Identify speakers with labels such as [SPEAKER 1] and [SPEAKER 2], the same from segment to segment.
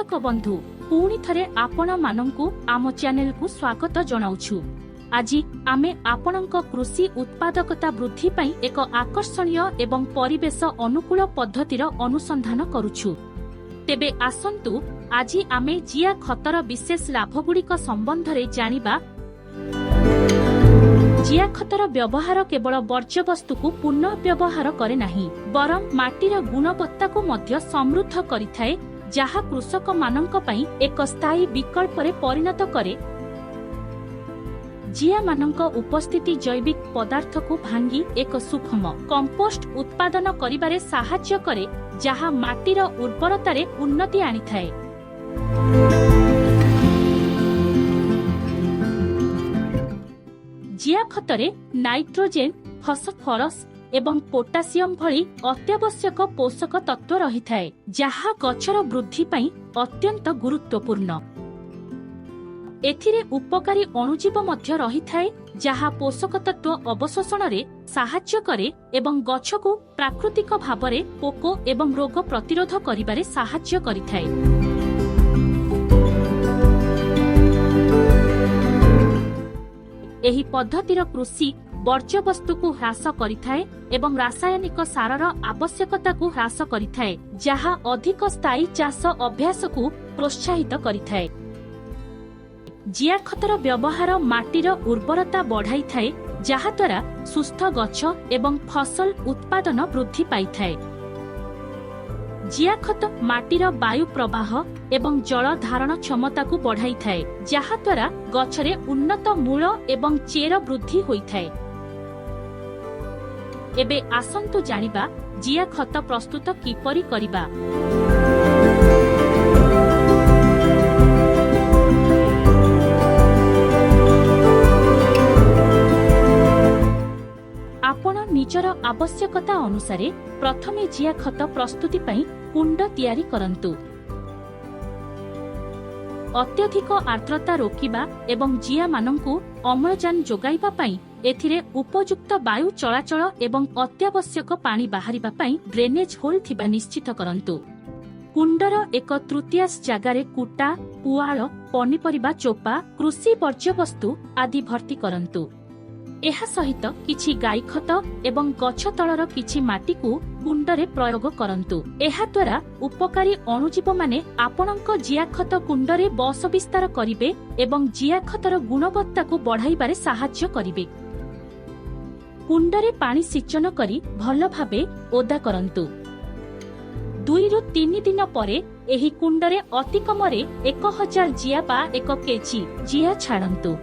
[SPEAKER 1] कृषक बंधु पुणी थरे आपण मानंकु आम चैनल को स्वागत जनाउछु। आज आमे आपणक कृषि उत्पादकता वृद्धि पई एक आकर्षणीय एवं परिवेश अनुकूल पद्धतिर अनुसंधान करूछु। तेबे आसंतु आज आमे जिया खतर विशेष लाभगुड़िक संबंध रे जानिबा। जिया खतर व्यवहार केवल वर्ज्यवस्तु को पुनः व्यवहार करे नाही, बरं माटीर गुणवत्ता को मध्य समृद्ध करिथाए, जहा कृषक मानंक पई एक स्थायी विकल्प रे परिणत करे। जिया मानंक उपस्थिति जैविक पदार्थ को भांगी एक सूक्ष्म कंपोस्ट उत्पादन करिबारे साहाय्य करे, जहा माटीर उर्वरता रे उन्नति आनिथाए। जिया खतरे नाइट्रोजेन, फॉस्फोरस एवं पोटासियम भली अत्यावश्यक पोषक तत्व रही थाए, जहा गछर वृद्धि पई अत्यंत गुरुत्वपूर्ण। एथिरे उपकारी अणुजीव मध्य रही थाए, जहा पोषक तत्व अवशोषण रे साहाय्य करे एवं गछ को प्राकृतिक भावरे पोको एवं रोग प्रतिरोध करिबारे साहाय्य करिथाए। एही पद्धतिर कृषि वर्ज्यवस्तु को ह्रास करिथाए एवं रासायनिक सारर आवश्यकता को ह्रास करिथाए, जहा अधिक स्थायी चाष अभ्यास को प्रोत्साहित करिथाए। जिया खतर व्यवहार माटीर उर्वरता बढ़ाई थाए, जहा द्वारा सुस्थ गछ एवं फसल उत्पादन वृद्धि पाइथाए। जिया खत माटीर वायु प्रवाह एवं जल धारण क्षमता को बढ़ाई थाए, जहा द्वारा गछरे उन्नत मूल एवं चेर वृद्धि होइथाए। एबे आसंतु जानिबा जिया खत प्रस्तुत किपरि करिबा। आपण निजर आवश्यकता अनुसारे प्रथमे जिया खत प्रस्तुति पई कुंड तैयारी करंतु। अत्यधिक आर्द्रता रोकिबा एवं जिया मानंकु अम्लजान जोगाइबा पई एथिरे उपयुक्त वायु चलाचल एवं अत्यावश्यक पानी बाहरिबा पई ड्रेनेज होल थिबा निश्चित करंतु। कुंडर एक तृतीयांश जगारे कुटा, पुआल, पनीपरिबा चोपा, कृषि वर्ज्यवस्तु आदि भर्ती करंतु। एहा सहित किछि गाई खत एवं गछ तलर किछि माटी को कुंडरे प्रयोग करंतु। एहा द्वारा उपकारी अणुजीव माने आपणक जिया खत कुंडरे बस विस्तार करिवे एवं जिया खतर गुणवत्ता को बढ़ाइबारे साहाय्य करिवे। कुंडरे पानी सिंचन करी भल भाबे ओदा करंतु। 2 रु 3 दिन परे एही कुंडरे अति कमरे 1000 जिया बा 1 केजी जिया छाड़ंतु।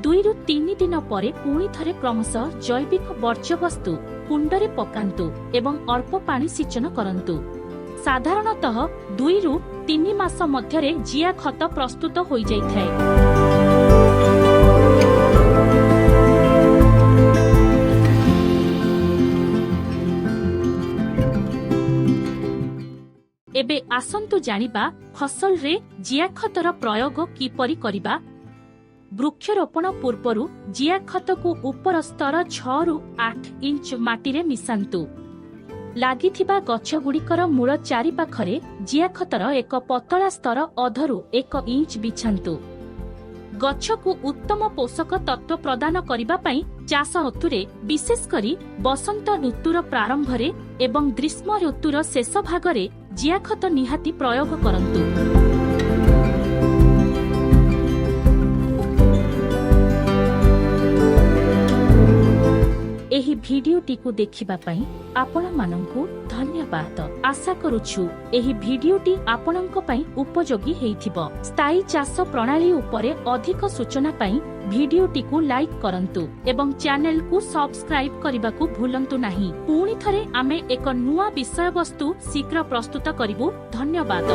[SPEAKER 1] 2 रु 3 दिन परे पुणी थरे क्रमशः जैविक वर्ज्यवस्तु कुंडरे पकांतु एवं अल्प पानी सिंचन करंतु। साधारणतः 2 रु 3 मास मध्यरे जिया खत प्रस्तुत होई जाइथाए। एबे आसंतु जानिबा फसल रे जिया खतर प्रयोग किपरि करिबा। वृक्षरोपण पूर्वरु जिया खत को ऊपर स्तर 6 रु 8 इंच माटी रे मिसांतु। लागिथिबा गछ गुड़िकर मूल चारि पाखरे जिया खतर एक पतला स्तर अधरु 1 इंच बिछांतु। गछ को उत्तम पोषक तत्व प्रदान करिबा पई चाष ऋतुरे विशेष करी बसंत ऋतुर प्रारंभ रे एवं ग्रीष्म ऋतुर शेष भाग रे जिया खत निहाती प्रयोग करंतु। एही भिडियोटी को देखिबा पई आपण मानंकु धन्यवाद। आशा करूछु एही भिडियोटी आपणक पई उपयोगी हेइथिबो। स्थायी चाष प्रणाली उपरे अधिक सूचना पई भिडियोटी को लाइक करंतु एवं चैनल को सब्सक्राइब करबाकू भूलंतु नाही। पुणी थरे आमे एक नुआ विषय वस्तु शीघ्र प्रस्तुत करिबु। धन्यवाद।